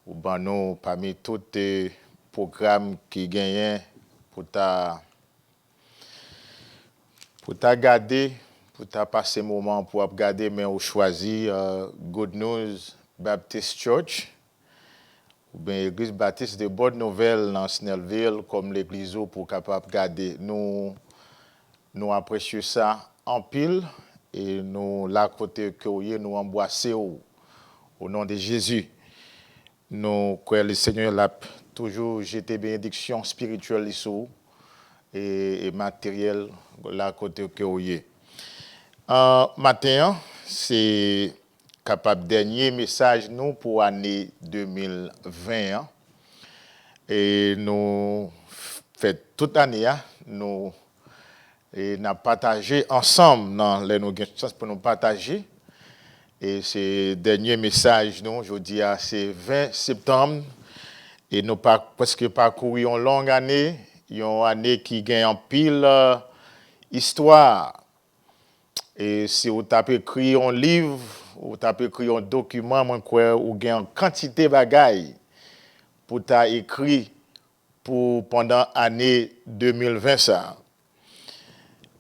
ou ben nous parmi tous les programmes qui gagnent pour ta garder, pour ta passer moment pour regarder, mais on choisi Good News Baptist Church ou bien l'église baptiste de Bonne Nouvelle dans Snellville comme l'église pour capable garder. Nous apprécions ça en pile et nous là côté que nous embrasser au nom de Jésus. Nous croyons le Seigneur l'a toujours jeté bénédiction spirituelle sur et matériel là côté que matin c'est capable dernier message nous pour année 2020 et nous fait toute année nous et n'a partagé ensemble dans les nous chance pour nous partager et ce dernier message nous aujourd'hui c'est 20 septembre et nous pas presque parcouru une longue année, une année qui gagne en pile histoire. Et si vous tapez écrit un livre, ou tapez écrit un document, moi crois ou gagne en quantité de bagailles pour ta écrit pour pendant année 2020 ça.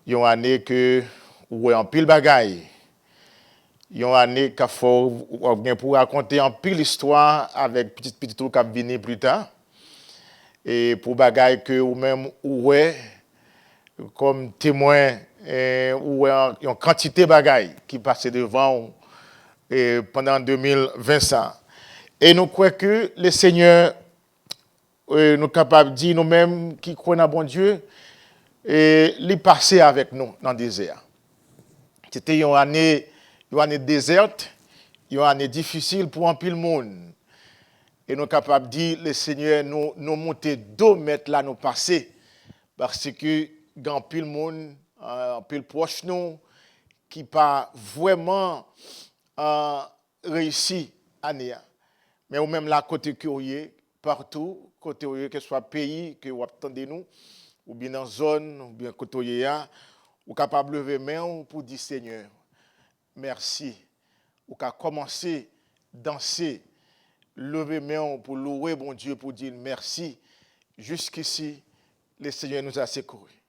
Une année que ou en pile bagaille. Une année qu'il faut pour raconter en pile histoire avec petit truc qui va venir plus tard. Et pour bagaille que ou même ouais comme témoin ou une quantité de bagaille qui passait devant pendant 2020 ça. Et nous croyons que le Seigneur nous capable de dire nous-mêmes qui croyons en bon Dieu et lui passer avec nous dans le désert. C'était une année déserte, une année difficile pour un pile monde. Et nous capables de dire le Seigneur nous monter 2 mètres là nous passer parce que grand pile monde pile proche nous qui pas vraiment réussi année. Mais ou même là côté curieux partout côté que ce soit pays que vous attendez nous ou bien dans zone ou bien côté ou capable lever main pour dire Seigneur merci ou qu'a commencer danser lever main pour louer bon Dieu pour dire merci jusqu'ici le Seigneur nous a secourus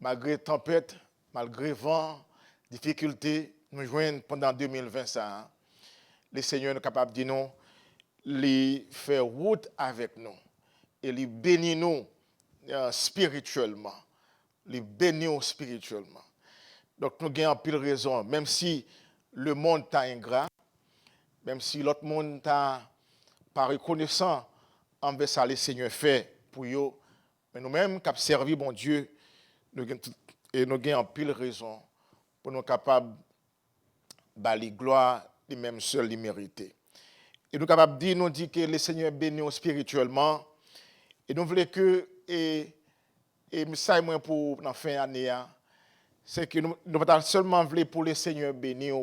malgré tempête malgré vent difficulté nous joignent pendant 2020 ça le Seigneur est capable de dire non lui faire route avec nous et lui bénir nous spirituellement lui bénir spirituellement donc nous avons pile raison même si le monde t'a ingrat même si l'autre monde t'a pas reconnaissant envers ça le Seigneur fait pour eux mais nous-mêmes qui servi bon Dieu nous avons pile raison pour nous capables bali gloire lui même seul lui mériter et nous capables dire nous dit que le Seigneur bénit spirituellement et nous voulons que et ça moi pour dans fin année c'est que nous pas seulement voulons pour le Seigneur bénir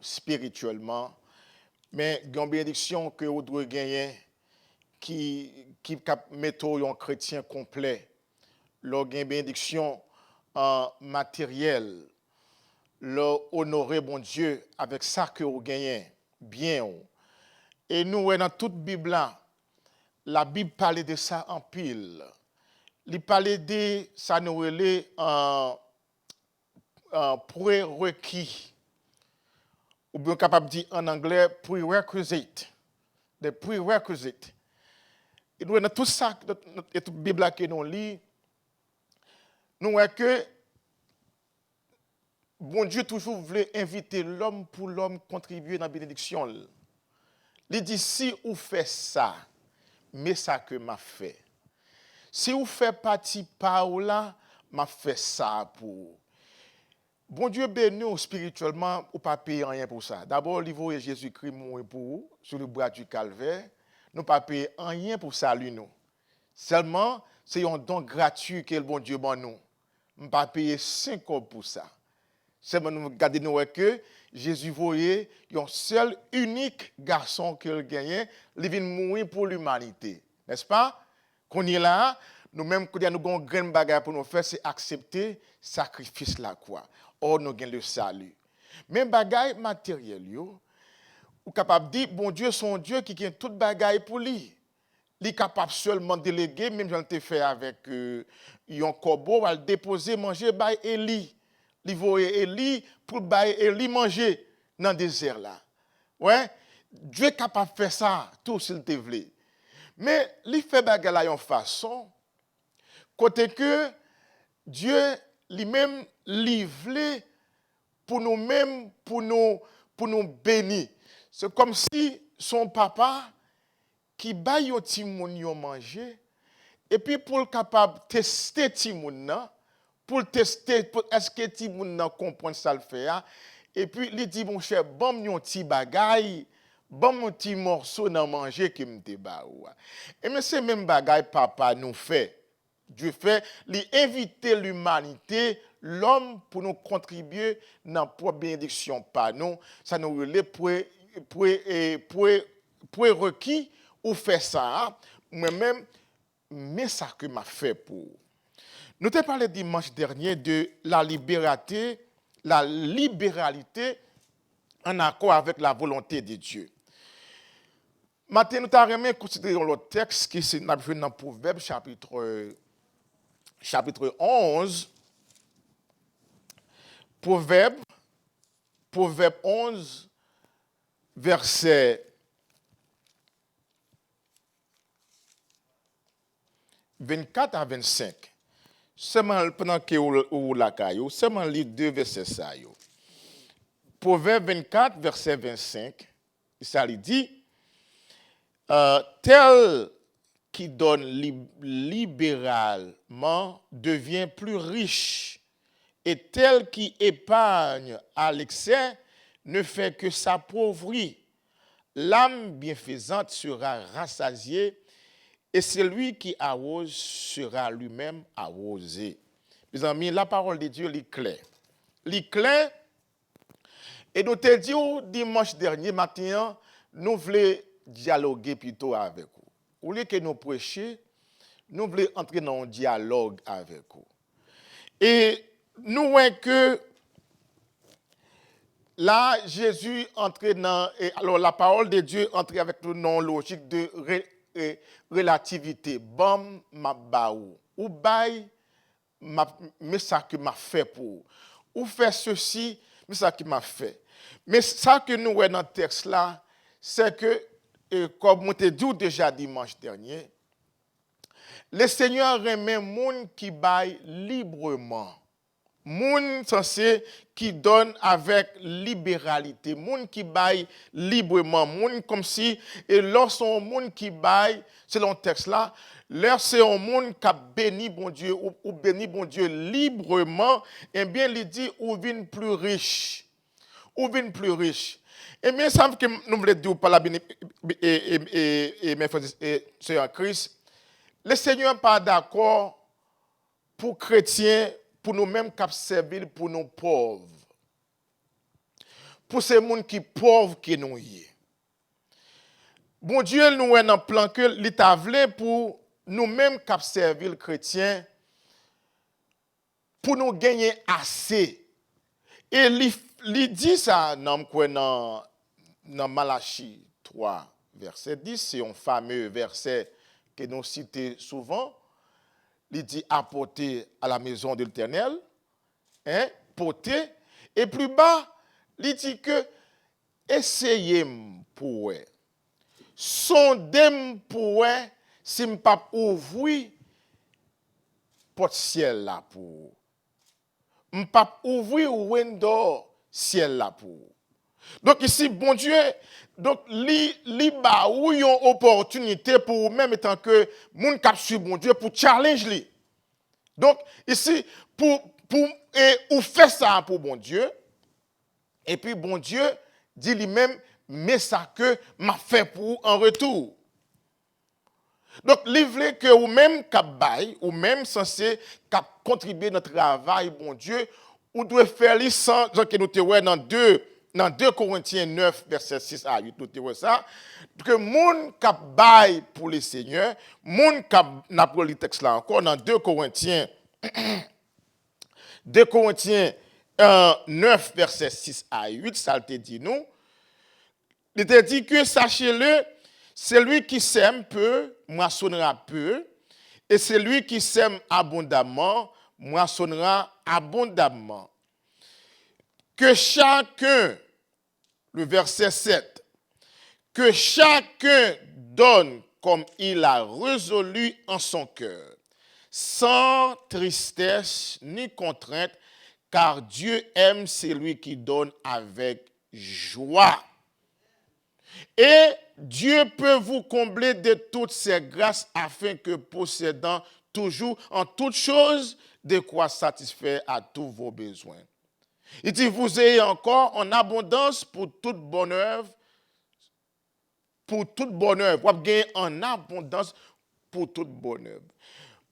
spirituellement mais une bénédiction que vous devez gagner qui mettre un chrétien complet leur bénédiction en matériel leur honorer bon Dieu avec ça que vous gagnez bien et nous dans toute Bible là la Bible parle de ça en pile il parle de ça nous relait en prérequis ou bien capable de dire en anglais prerequisite des prerequisites et nous dans tout ça dans toute Bible que nous lit nous voyons que bon Dieu toujours voulait inviter l'homme pour l'homme contribuer dans la bénédiction. Il dit si vous faites ça, mais ça que m'a fait. Si vous faites partie par là, m'a fait ça pour. Bon Dieu béni spirituellement, ou pas payer rien pour ça. D'abord, il voit Jésus-Christ mourir pour vous sur le bras du calvaire. Nous pas payer rien pour ça lui nous. Seulement, c'est un don gratuit que le bon Dieu ban nous. Nous pas payer 5 € pour ça. Seulement nous regardons nous que Jésus voyait un seul unique garçon qu'il gagnait, il vient mourir pour l'humanité. N'est-ce pas? Qu'on est là, nous-mêmes, quand nous avons un grand bagage pour nous faire, c'est accepter sacrifice là quoi. Or, nous avons le salut. Mais bagage matériel, ou capable de dire, bon Dieu, son Dieu qui a toute bagaille pour lui. Il est capable seulement de déléguer, même j'en ai fait avec un corbeau, à le déposer, manger, by Eli. Il va Eli pour by Eli manger dans le désert là. Ouais, Dieu est capable de faire ça, tout s'il te plaît. Mais il fait bagaille en façon, côté que Dieu lui-même livré pour nous-mêmes, pour nous bénir. C'est comme si son papa qui baille au timoun yo manger et puis pour le capable tester timoun nan, pour tester est-ce que timoun nan comprend ça le fait et puis il dit mon cher bon yon ti bagay bon mon petit morceau nan manger qui m'te ba ou. Et mais c'est même bagay papa nous fait. Dieu fait, il invite l'humanité, l'homme pour nous contribuer dans la bénédiction par nous. Ça nous relève pour requis ou faire ça. Moi-même, mais ça que m'a fait pour. Nous t'ai parlé dimanche dernier de la libéralité en accord avec la volonté de Dieu. Maintenant, nous t'avons considéré le texte qui est dans Proverbe chapitre 11, Proverbe 11, verset 24 à 25. Seulement pendant que vous la caillou, seulement les deux versets ça yo. Proverbe 24, verset 25, ça lui dit tel qui donne libéralement devient plus riche, et tel qui épargne à l'excès ne fait que s'appauvrir. L'âme bienfaisante sera rassasiée, et celui qui arrose sera lui-même arrosé. Mes amis, la parole de Dieu est claire. Elle claire, et nous te dit dimanche dernier matin, nous voulons dialoguer plutôt avec vous. Au lieu que nous prêchions, nous voulons entrer dans un dialogue avec vous. Et nous voyons que là, Jésus entrait dans... Alors, la parole de Dieu entrait avec nous dans la logique de relativité. Bam, ma baou. Ou bail, mais ça que m'a fait pour. Ou fait ceci, mais ça qui m'a fait. Mais ça que nous voyons dans le texte là, c'est que, comme on t'a dit déjà dimanche dernier, le Seigneur remet moun qui baille librement. Moun censé qui donne avec libéralité, moun qui baille librement, moun comme si et lorsqu'on moun qui baille selon le texte là, lorsque un moun qui béni bon Dieu ou béni bon Dieu librement, eh bien il dit ou vient plus riche. Ou vient plus riche. Et bien ça que nous voulons dire par la mes frères et sœurs en Christ, le Seigneur n'est pas d'accord pour chrétiens pour nous-mêmes qui servir pour nos pauvres. Pour ces gens qui sont pauvres que nous y. Bon Dieu nous est dans le plan que l'État voulait pour nous-mêmes qui servir les chrétiens pour nous gagner assez. Et il dit ça dans Malachie 3, verset 10, c'est un fameux verset que nous citons souvent. Il dit apporter à la maison de l'Éternel, porter, et plus bas, il dit que essayez pour sondez pour si je pas ouvrir porte ciel là pour je pas ouvrir window ciel là pour. Donc ici bon Dieu donc li ba ou yon opportunité pour même étant que moun k'ap suivre bon Dieu pour challenge li. Donc ici ou fait ça pour bon Dieu et puis bon Dieu dit lui-même mais ça que m'a fait pour en retour. Donc li vle que ou même k'ap bay ou même censé k'ap contribuer notre travail bon Dieu ou doit faire li sans que nous te ouais dans 2 Corinthiens 9, verset 6 à 8, nous te ça, que moun k'ap bay pour le Seigneur, moun k'ap n'a pas le texte là encore dans 2 Corinthiens 9, verset 6 à 8, ça te dit nous, Il te dit que, sachez-le, celui qui sème peu, moissonnera peu, et celui qui sème abondamment, moissonnera abondamment. Que chacun, le verset 7, que chacun donne comme il a résolu en son cœur, sans tristesse ni contrainte, car Dieu aime celui qui donne avec joie. Et Dieu peut vous combler de toutes ses grâces afin que possédant toujours en toutes choses de quoi satisfaire à tous vos besoins. Il dit, vous ayez encore en abondance pour toute bonne œuvre, vous avez en abondance pour toute bonne œuvre.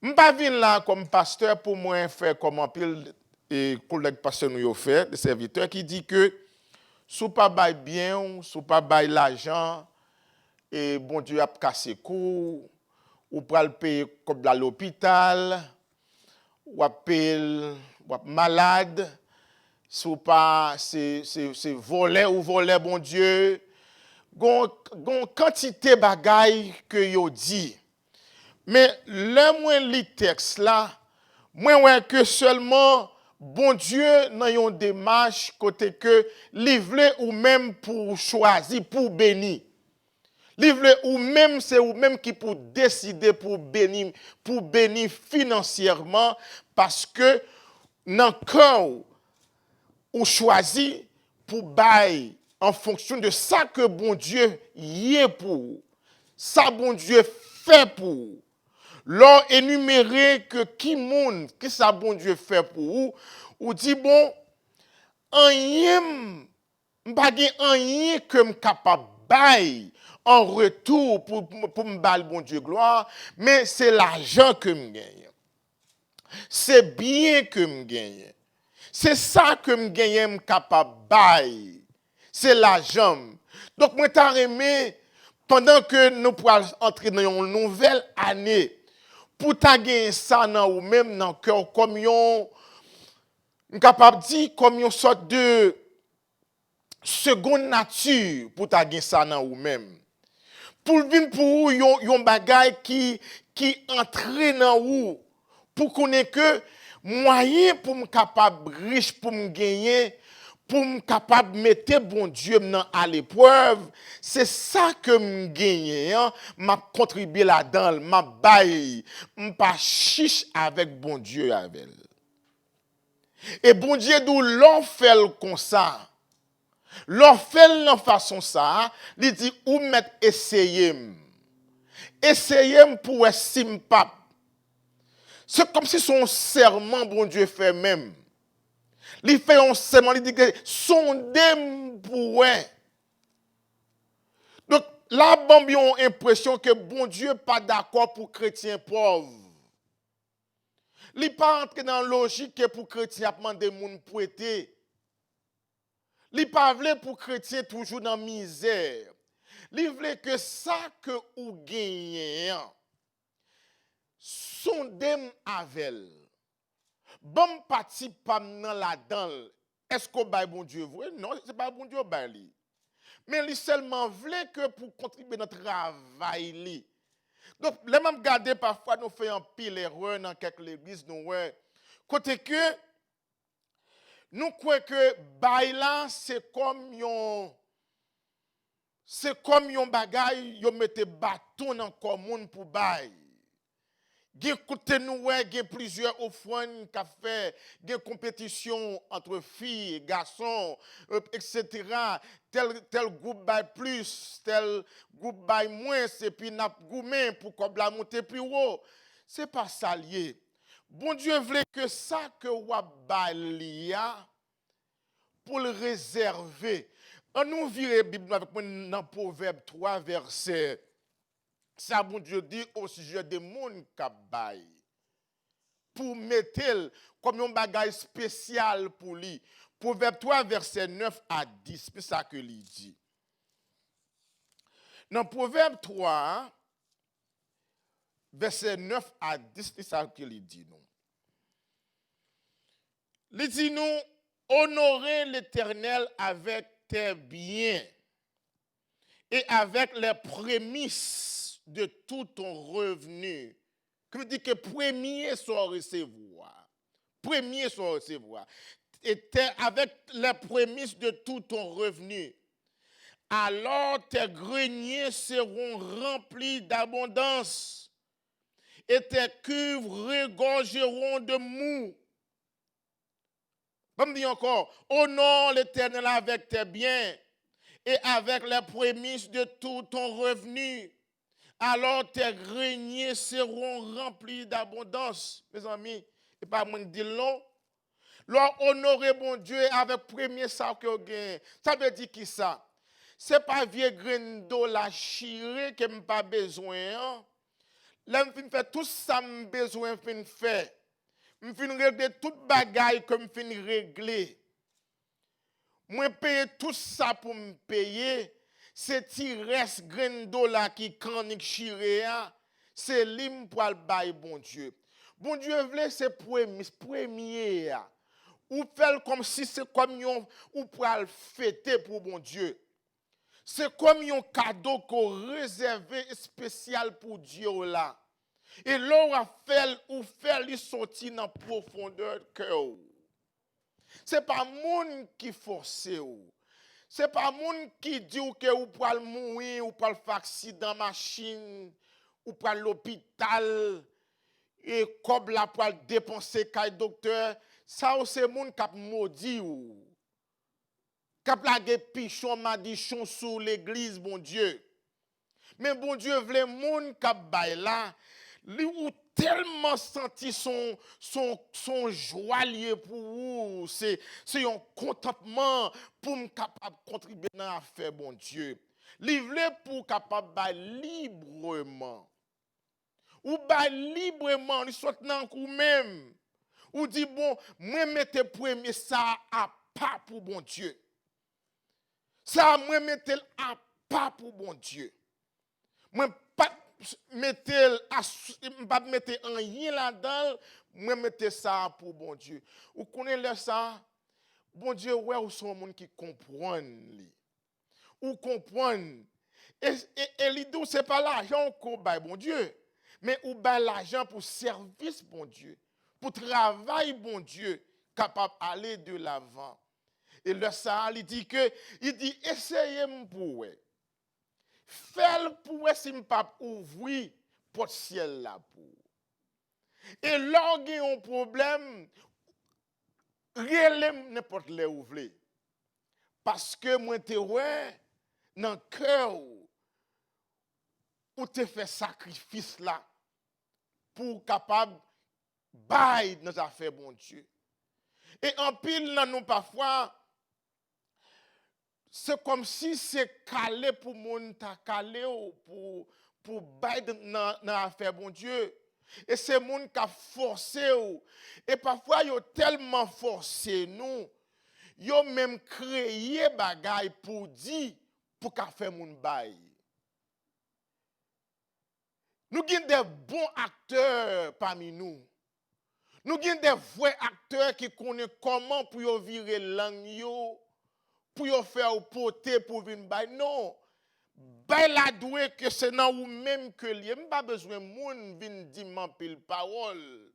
Je ne suis pas venu là comme pasteur pour moi faire comme un pile et collègue pasteur nous fait, des serviteurs qui dit que si vous ne pas bien, si vous ne pas l'argent, et bon Dieu a cassé cou, ou pour le payer comme à l'hôpital, ou payer malade, si vous pas c'est voler ou voler bon Dieu, gon quantité bagaille que yo dit. Mais le moins li texte là, moi ouais que seulement bon Dieu dans une démarche côté que livrer ou même pour choisir pour bénir. Livrer ou même c'est ou même qui pour décider pour bénir financièrement parce que dans cœur ou choisi pour bailler en fonction de ça que bon Dieu y est pour. Ça bon Dieu fait pour. L'on énuméré que qui ça bon Dieu fait pour ou dit bon rien pas rien que me capable bailler en retour pour me bailler bon Dieu gloire, mais c'est l'argent que me gagne. C'est bien que me gagne. C'est ça que me gagne capable bailler. C'est l'argent. Donc moi t'as aimé pendant que nous pourrons entrer dans une nouvelle année pour ta gagner ça dans ou même dans cœur comme yon capable dire comme une sorte de seconde nature pour ta gagner ça dans ou même pour venir pour yon bagay qui entre dans ou pour connaître que moyen pour me capable riche pour me gagner pour me capable mettre bon Dieu à l'épreuve, c'est ça que me gagner m'a contribuer là-dedans, m'a bail, m'pas chiche avec bon Dieu avec. Et bon Dieu d'où l'on fait comme ça. L'on fait de façon ça, il dit ou mettre essayer. Essayer pour estimer pas. C'est comme si son serment bon Dieu fait même. Il fait un serment, il dit que sondez pour eux. Donc, là, bon, ils ont l'impression que bon Dieu n'est pas d'accord pour chrétiens pauvres. Il n'est pas entré dans la logique que pour chrétiens demander moun prêter. Il n'est pas voulu pour chrétiens toujours dans la misère. Il veut que ça que vous gagnez, sondez avec. Bon parti pas dans la dedans. Est-ce qu'on baille bon Dieu vrai? Non, c'est pas bon Dieu baille. Mais il seulement voulait que pour contribuer à notre travail. Donc, les mêmes garder parfois nous faisons un pile erreur dans quelques églises nous ouais. Côté que nous croyons que bail là c'est comme yon bagay yon mette bâton dans commun pour bail. Gen koute nous ouais, gen plusieurs offrandes qu'a fait, gen compétition entre filles et garçons, etc. Tel groupe bail plus, tel groupe bail moins, et puis n'a goumé pour qu'on la monter plus haut. C'est pas ça lié. Bon Dieu voulait que ça que wap bail pour le réserver. On nous vire la Bible avec moi dans Proverbe 3 verset. Ça, bon Dieu dit au sujet des gens qui baillent. Pour mettre comme un bagage spécial pour lui. Proverbe 3, verset 9 à 10. C'est ça que lui dit. Dans Proverbe 3, verset 9 à 10, c'est ça que lui dit. Il dit nous, honorer l'Éternel avec tes biens et avec les prémices de tout ton revenu. Que veut dire que premier soit recevoir. Premier soit recevoir. Et avec les prémices de tout ton revenu. Alors tes greniers seront remplis d'abondance et tes cuves regorgeront de mou. Comme dit encore, honore l'Éternel avec tes biens et avec les prémices de tout ton revenu. Alors tes greniers seront remplis d'abondance. Mes amis, et pas moi dire long. Leur honorer bon Dieu avec premier ça que vous gagnez. Ça veut dire qui ça? C'est pas vieux grain d'eau la chiré que m'pas pas besoin. Hein? Là, je fais tout ça que besoin de faire. Je fin régler toute bagaille que je fin régler. Moi payer tout ça pour me payer. C'est ti reste grain d'eau là qui chronique chiré. C'est lim pour le bail bon Dieu. Bon Dieu voulait c'est premier. Ou faire comme si c'est comme yon ou pour le fêter pour bon Dieu. C'est comme un cadeau qu'on réservé spécial pour Dieu là. Et là, ou fait lui sortir dans la profondeur de cœur. C'est pas monde qui force ou. C'est pas monde qui dit que ou pour mourir ou pour faire accident machine ou pour l'hôpital et comme la pour dépenser kay docteur, ça c'est monde qui maudit ou. Kap lage pichon madichon sous l'église, bon Dieu. Mais bon Dieu voulait moun kap bay là, lui ou tellement senti son joie lié pour vous, c'est un contentement pour me capable contribuer dans l'affaire, bon Dieu. Li voulait pour capable bay librement. Ou bay librement, li soit nan kou même. Ou dit bon, moi mette premier ça à pas pour bon Dieu. Ça, moi, mettez à pas pour bon Dieu. Moi, pas mettez en rien là-dedans, moi, mettez ça pour bon Dieu. Vous connaissez ça? Bon Dieu, ouais, ou sont gens qui comprennent. Ou comprennent. Et l'idée, ce n'est pas l'argent qu'on baille, bon Dieu. Mais ou baille l'argent pour service, bon Dieu. Pour travail, bon Dieu, capable d'aller de l'avant. Et le Sahel, il dit, essayez pour faire pour si je ne pas ouvrir porte ciel là pour. Et là, il y a un problème, réellement n'importe les ouvrir. Parce que moi, te ouais, dans le cœur, où te fait sacrifice là, pour capable bailler dans les affaires, bon Dieu. Et en pile, là, nous parfois, c'est comme si c'est calé pour mon ta calé pour bailler dans l'affaire, bon Dieu. Et c'est moun qui a forcé. Et parfois, ils ont tellement forcé nous. Ils ont même créé bagay pour dire, pour qu'a fait moun bail. Nous avons des bons acteurs parmi nous. Nous avons des vrais acteurs qui connaissent comment pour virer langue, pour faire porter pour venir bail. Non. Bay la doué que c'est dans ou même que lié. M'pas besoin moun vinn di m'pile parole.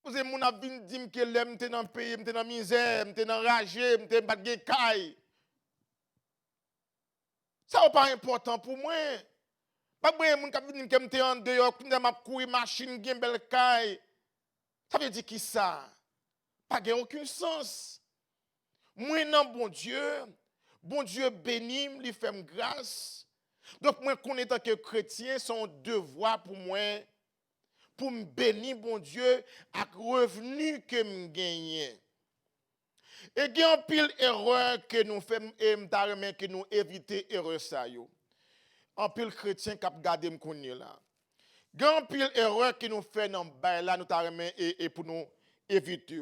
Vous avez moun a vinn di que l'aime m'te dans pays, m'te dans misère, m'te dans ragé, m'te pas gen kay. Ça n'est pas important pour moi. Pas besoin moun ka vinn que m'te en dehors, m'te m'a courir machine gen bel kay. Ça veut dire qui ça? Pas gen aucun sens. Moi non bon Dieu. Bon Dieu béni, lui fait grâce. Donc, moi, qu'on est tant que chrétien, c'est un devoir pour moi, pour me bénir, bon Dieu, avec revenu que me gagne. Et il y a une pile erreur que nous faisons, et que nous évitons erreur ça. Un pile chrétien qui a gardé me connaît là. Il y a une pile erreur que nous faisons dans le bail là, nous et pour nous éviter.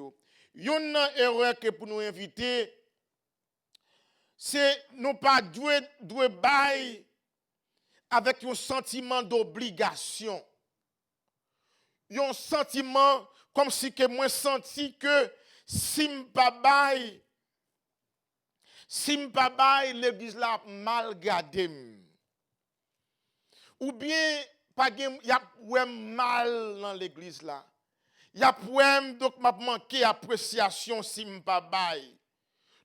Il y a une erreur que pour nous éviter, c'est nous pas doué bail avec un sentiment d'obligation. Un sentiment comme si que moi senti que si m'pas bail, Si m'pa bay, l'église là mal gardé. Ou bien, pas gen, y a ouais mal dans l'église là. Y a problème, donc m'a manqué appréciation si m'pa bay.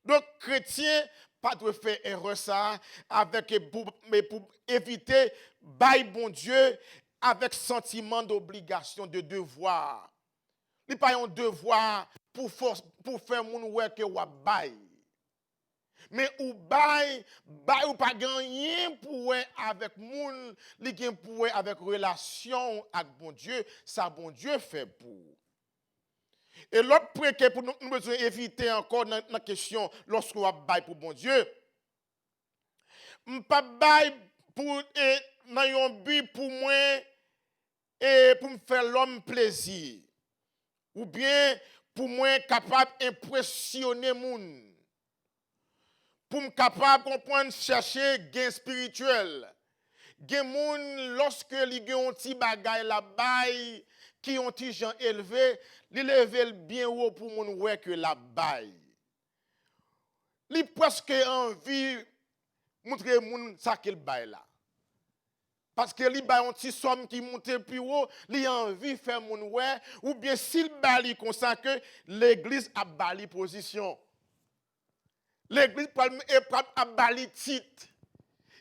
Donc, chrétien, pas de faire erreur ça, mais pour éviter, bay bon Dieu, avec sentiment d'obligation, de devoir. Il n'y a pas un devoir pour faire mon ouais que ou bay. Mais ou bay ou pas gagner pour avec moun, li gen pour avec relation avec bon Dieu, ça bon Dieu fait pour. Et l'autre point que pour nous besoin éviter encore dans la question lorsqu'on va bail pour bon Dieu, pas bail pour dans un but pour moi et pour me faire l'homme plaisir ou bien pour moi capable d'impressionner moun. Pour me capable comprendre chercher gain spirituel. Gen moun lorsque li gen un petit bagay la bail qui ont ti gens élevé, li level bien haut pour moun ouais que la bail. Li presque envie montrer moun ça qu'il bail là. Parce que li bail un petit somme qui monte plus haut, li envie faire moun ouais ou bien s'il bali comme ça que l'église a bali position. L'église a bali titre.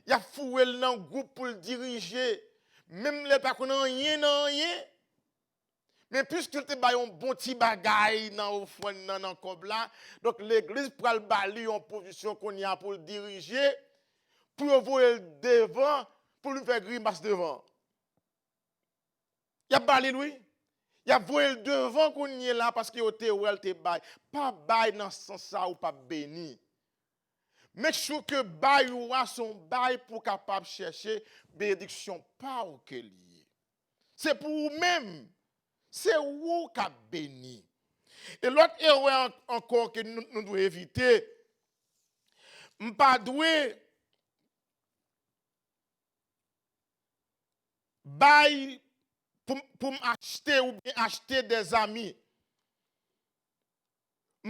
Il a foué dans le groupe pour le diriger. Même les pas qu'on rien. Mais puisque tu as un bon petit bagaille dans le fond, dans le cob là, donc l'église prend le bali en position qu'on y a pour le diriger, pour voir le devant, pour lui faire grimace devant. Il y a bali lui. Il y a voir le devant qu'on y est là parce qu'il te bail. Pas bail dans ce sens ça ou pas béni. Mais je trouve que bail ou son bail pour capable chercher bénédiction pas au que lié. C'est pour vous-même. C'est vous qui avez béni. Et l'autre erreur encore que nous devons éviter, pas doué bail pour m'acheter ou bien acheter des amis.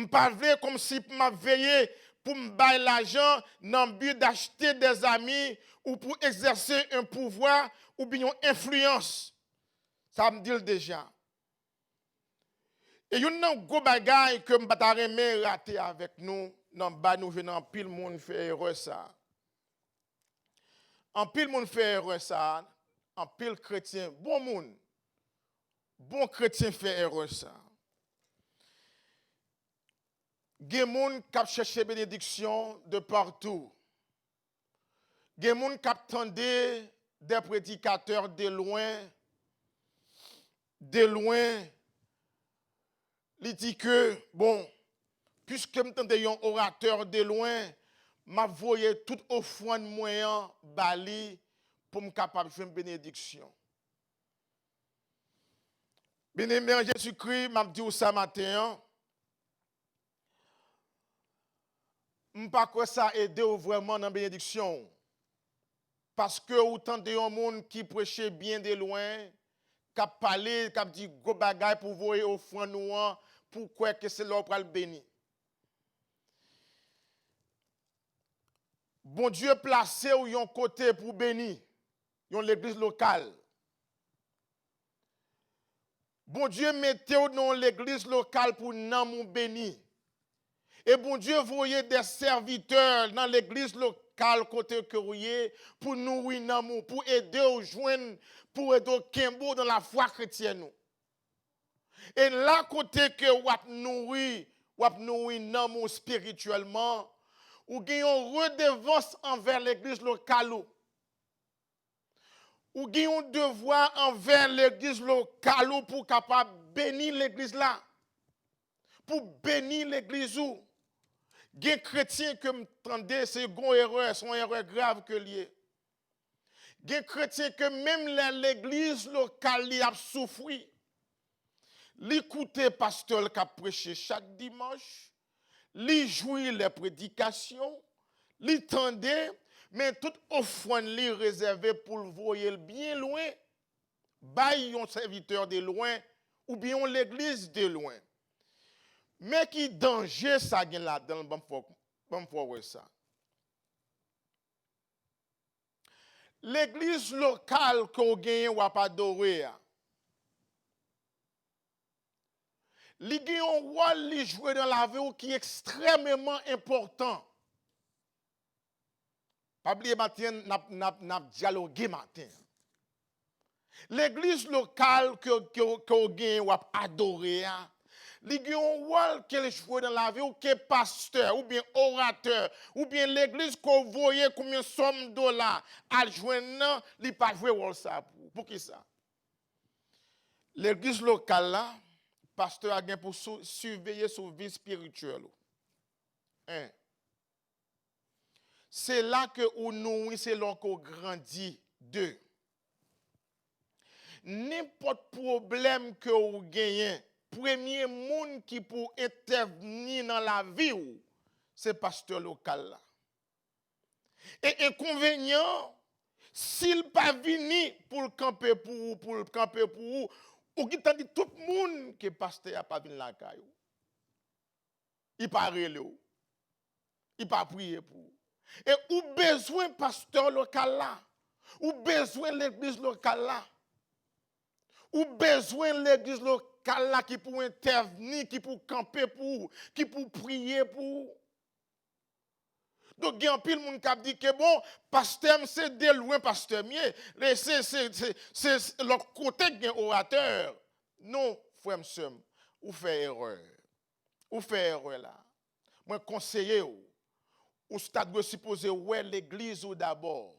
Pas comme si m'a veillé pour me bailler l'argent dans le but d'acheter des amis ou pour exercer un pouvoir ou bien une influence. Ça me dit déjà. Et il y a un gros bagage que je vais rater avec nous, dans le nous venons pile monde fait erreur ça. En pile monde fait erreur ça, en pile chrétien, bon monde, bon chrétien fait erreur ça. Gen moun k'ap chercher bénédiction de partout. Gen moun k'ap tande des prédicateurs de loin. Li dit que bon, puisque m'tende yon orateur de loin, m'a voyé tout offrande moyen bali pour me capable faire une bénédiction. Bien-aimé en Jésus-Christ, m'a dit ça matin. M'pas que ça aide vraiment dans la bénédiction. Parce que autant de monde qui prêchait bien de loin, qui a parlé, qui a dit go bagay pour voir au fond nous, pourquoi que c'est là pour le bénir. Bon Dieu placé ou yon côté pour bénir, yon l'église locale. Bon Dieu mettez dans l'église locale pour nous bénir. Et bon Dieu voyait des serviteurs dans l'église locale côté que pour nous pour aider aux joindre, pour aider au Kimbo dans la foi chrétienne. Et là côté que wap nourrir spirituellement, ou gagne une redevance envers l'église locale. Ou gagne un devoir envers l'église locale pour capable bénir l'église là. Pour bénir l'église où les chrétiens que m'entendez, c'est une erreur, son erreur grave que lié. Les chrétiens que même l'église locale a souffert. L'écouter pasteur qui a prêché chaque dimanche, li jouir les prédications, li tendait, mais toute offrande li réservée pour le voyer bien loin, bail un serviteur de loin ou bien l'église de loin. Mais qui danger ça gen là dans bon faut Bon, pour voir ça. L'église locale qu'on gagne ou pas adoré, il y a un rôle qui joue dans la vie qui est extrêmement important. Pas oublier matin, n'a dialogué matin. L'église locale qu'on gagne ou adoré, il y a un rôle qu'elle joue dans la vie ou qui est pasteur, ou bien orateur, ou bien l'église qu'on voyait combien de sommes dollars à joindre, il n'a pas joué rôle ça pour qui ça? L'église locale là, pasteur a pour surveiller son vie spirituelle. Un. C'est là que nous, c'est là qu'on grandit. Deux. N'importe problème que vous gagnez, premier monde qui pour intervenir dans la vie, c'est pasteur local là. Et inconvénient, s'il pas venu pour le camper pour vous, ou qui t'a dit tout le monde que pasteur a pas venu la caillou. Il pas relé ou. Il pas prier pour vous. Et ou besoin pasteur local là, ou besoin l'église locale là. Ou besoin l'église locale là qui pour intervenir, qui pour camper pour, qui pour prier pour. Donc, il y a un pile monde qui dit que bon, pasteur, c'est de loin, pasteur, c'est l'autre côté qui est orateur. Non, frère, monsieur, ou fait erreur. Ou fait erreur là. Moi, conseiller ou stade de supposer ouais l'église ou d'abord.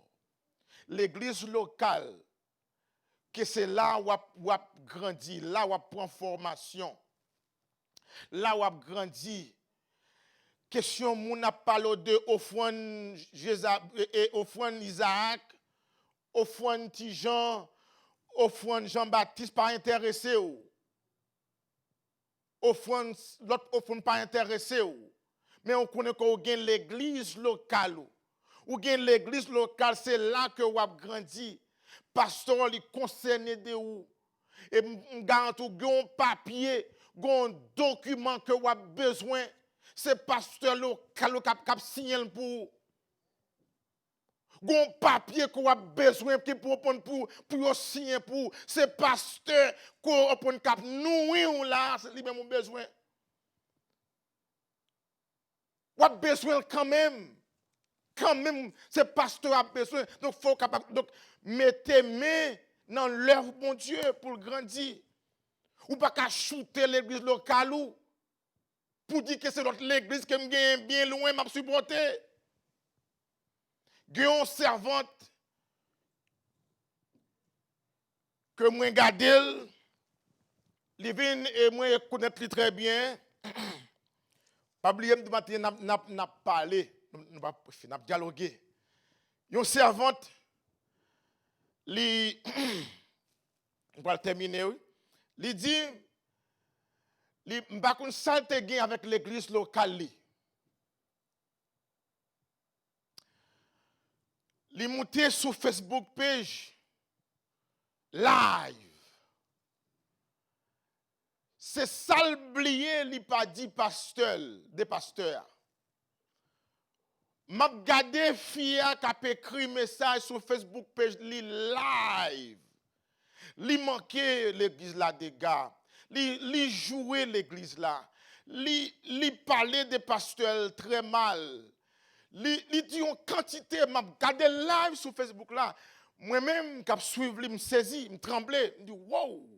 L'église locale, que c'est là où on grandit, là où on prend formation, là où on grandit. Question, moun a parlé de offrande Isaac, offrande Tijan, offrande Jean-Baptiste, pas intéressé ou. Offrande, l'autre offrande pas intéressé ou. Mais on connaît qu'on gagne l'église locale ou gagne l'église locale, c'est là que on a grandi. Pasteur, il concerné de ou. Et garantit un papier, un document que on a besoin. C'est pasteur local qui a signé pour un papier qu'on a besoin pour signer pour c'est pasteur qu'on a cap nous là c'est lui même besoin. On a besoin quand même c'est pasteur a besoin donc faut capable donc mettez main dans l'œuvre bon Dieu pour grandir. Ou pas qu'à shooter l'église locale ou pour dire que c'est l'église qui me bien loin m'a supporté. Il y a une servante que moi regarde, elle vient et moi connaître très bien. Pas oublier de matin n'a parlé, n'a dialogué. Une servante on va terminer oui. Il dit il pas qu'on salte gain avec l'église locale. Il monté sur Facebook page live. C'est ça oublié, il pas dit pasteur, des pasteurs. M'a regardé fia qui a écrit message sur Facebook page live. Li manquait l'église là des gars. Li jouait l'église là. Li parlait des pasteurs très mal. Li dit une quantité m'a regardé live sur Facebook là. Moi-même qui suivre, me saisi, me tremblé, me dit wow.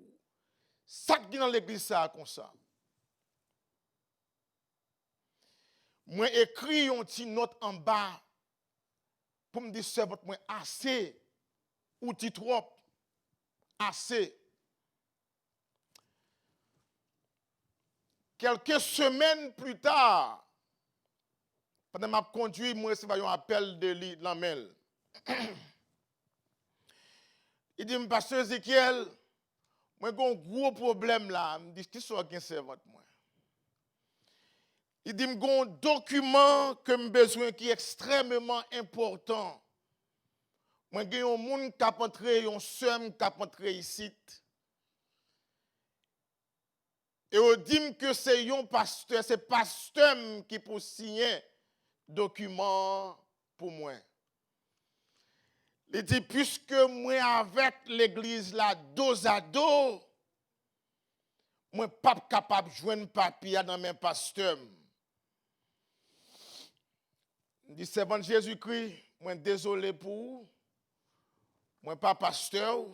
Ça qui dans l'église ça comme ça. Moi écrit une petite note en bas pour me dire c'est votre moi assez ou dit trop assez. Quelques semaines plus tard, pendant que je conduis, moi recevais un appel de l'amel. Il dit, pasteur Ezekiel, moi j'ai un gros problème là. Il me dit, qui soit qui servante moi? Il dit, j'ai un document que j'ai besoin qui est extrêmement important. Moi j'ai un monde qui a entré, un somme qui a entré ici. Et on dit que c'est un pasteur, c'est pasteur qui peut signer document pour moi. Il dit, puisque moi avec l'église là, dos à dos, moi pas capable de joindre papier dans mes pasteurs. Il dit, servant de Jésus-Christ, moi désolé pour vous. Moi pas pasteur,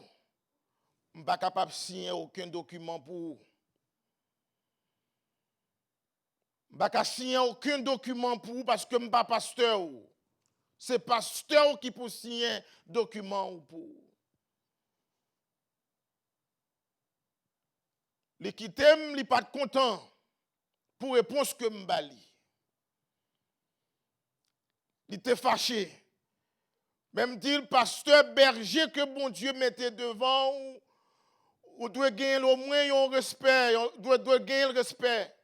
je ne suis pas capable de signer aucun document pour vous. Je ne suis pas capable de signer aucun document pour vous parce que je ne suis pas pasteur. C'est pasteur qui peut signer un document pour vous. Les qui t'aiment, ils pas content pour répondre que je bali. Il était fâché. Même dit le pasteur berger que bon Dieu mettait devant, ou doit gagner au moins un respect, doit gagner le respect.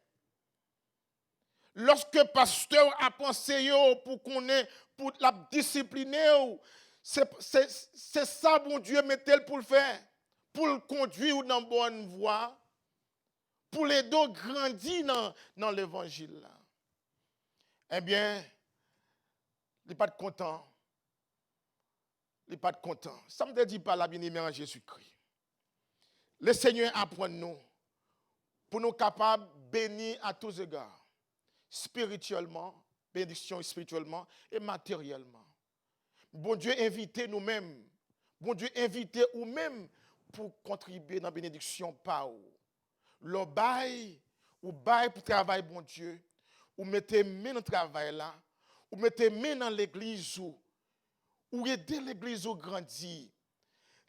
Lorsque le pasteur a pensé pour qu'on ait, pour la discipliner, c'est ça bon Dieu mettait pour le faire, pour le conduire dans la bonne voie, pour les deux grandir dans l'évangile là. Eh bien, il n'est pas content. Il n'est pas content. Ça ne me dit pas la bien-aimée en Jésus-Christ. Le Seigneur apprend nous pour nous capables de bénir à tous égards, spirituellement, bénédiction spirituellement et matériellement. Bon Dieu invite nous-mêmes, bon Dieu invite nous-mêmes pour contribuer dans la bénédiction par vous. Le bail, ou bail pour travailler, bon Dieu, ou mettez main dans le travail là, ou mettez main dans l'église ou aider l'église au grandir.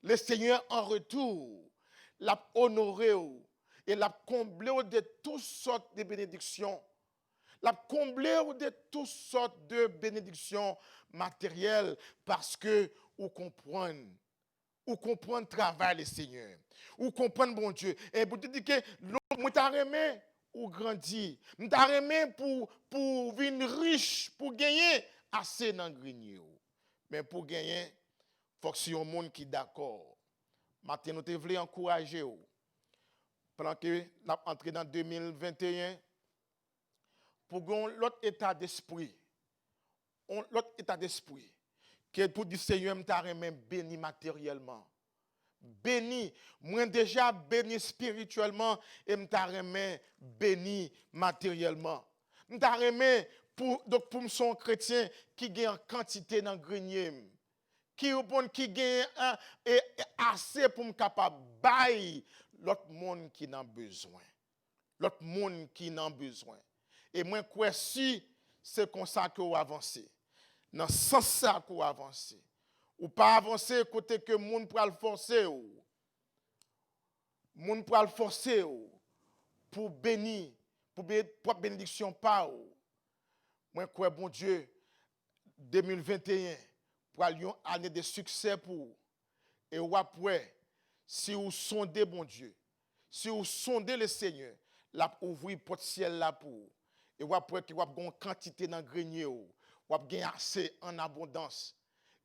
Le Seigneur en retour l'a honoré et l'a comblé de toutes sortes de bénédictions. L'a comblé de toutes sortes de bénédictions matérielles parce que vous comprenez. Ou comprendre le travail du Seigneur. Ou comprendre bon Dieu. Et vous dites que nous t'arrêtons ou grandir. Nous t'arrêtons pour venir riche, pour gagner assez dans le grenier. Mais pour gagner, il faut que ce soit un monde qui est d'accord. Maintenant, nous voulons encourager. Pendant que nous entrons dans 2021, pour l'autre état d'esprit. L'autre état d'esprit. Que pour dire Seigneur, je béni matériellement. Béni. Moi déjà béni spirituellement et je béni matériellement. Je donc pour son chrétien qui gagne en quantité dans le grenier. Qui gagne assez pour me capable de bailler l'autre monde qui n'a besoin. L'autre monde qui n'a besoin. Et moi, quoi si c'est comme ça que vous avancez. Dans ce sens ça qu'on avance. Ou pas avancer côté que monde pour le forcer monde pour le forcer pour bénir pour bénédiction par moi crois bon Dieu 2021 pour une année de succès pour et ou après si vous sondez bon Dieu si vous sondez le Seigneur l'a ouvrir porte ciel là pour et ou après qui va une quantité dans grenier ou gagner assez en abondance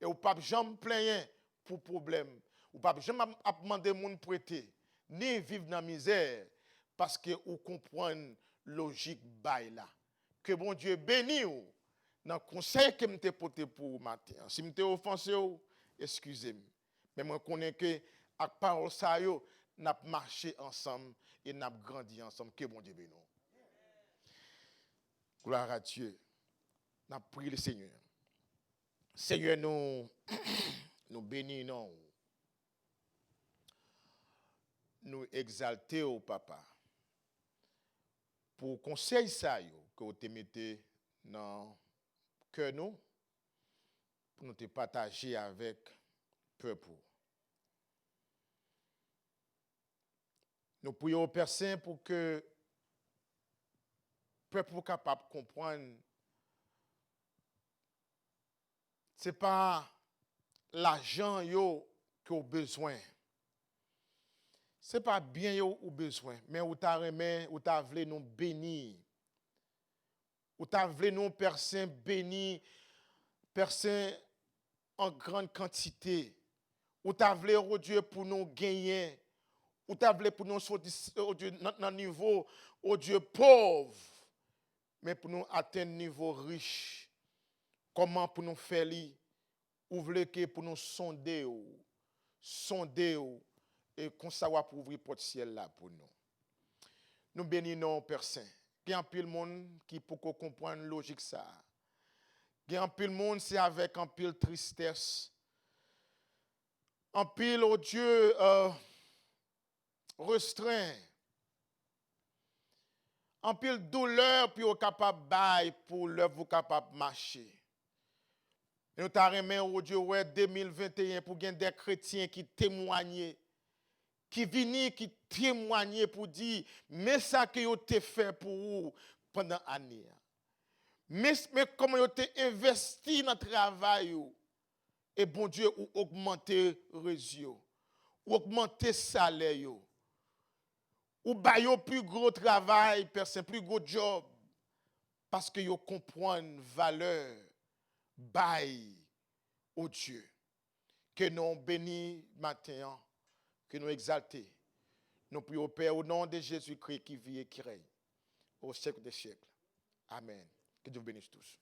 et ou pas jamais plaindre pour problème ou pas jamais demander monde prêter ni vivre dans la misère parce que ou comprendre logique bail là que bon Dieu bénisse ou dans le conseil que m'te porté pour matin si m'te offensé excusez-moi mais moi connais que à parole ça yo n'a marché ensemble et n'a grandi ensemble que bon Dieu bénisse. Gloire à Dieu. N'a prié le Seigneur. Seigneur, nous bénissons. Nous exaltons au Papa. Pour conseil ça que vous te mettez dans cœur nous, pour nous te partager avec le peuple. Nous prions au Père Saint pour que le peuple soit capable de comprendre. Ce n'est pas l'argent que vous avez besoin. Ce n'est pas bien que vous avez besoin, mais vous avez nous bénir. Vous avez nous, Père Saint, bénir, Père Saint, en grande quantité. Vous avez oh Dieu, pour nous gagner. Vous avez pour nous sortir dans un niveau, oh Dieu, pauvre, mais pour nous atteindre un niveau riche. comment pour nous faire li, ouvrir que pour nous sonder, et qu'on savoir pour ouvrir porte ciel là pour nous. Nous bénissons Père Saint. Il y a un peu de monde qui peut comprendre logique ça. Il y a un peu de monde c'est avec un peu de tristesse. Un peu oh Dieu restreint. Un peu de douleur puis au capable bail pour l'œuvre vous capable marcher. Et nous t'arrêtons au Dieu ouais 2021 pour gagner des chrétiens qui témoignent, qui viennent, qui témoignent pour dire mais ça que vous avez fait pour vous pendant l'année. Mais comment vous avez investi dans le travail et bon Dieu ou augmenter réseau, ou augmenter salaire, ou bailler plus gros travail, personne plus gros job parce que vous comprenez valeur bail au Dieu. Que nous bénis matin, que nous exaltons. Nous prions au Père au nom de Jésus-Christ qui vit et qui règne au siècle des siècles. Amen. Que Dieu vous bénisse tous.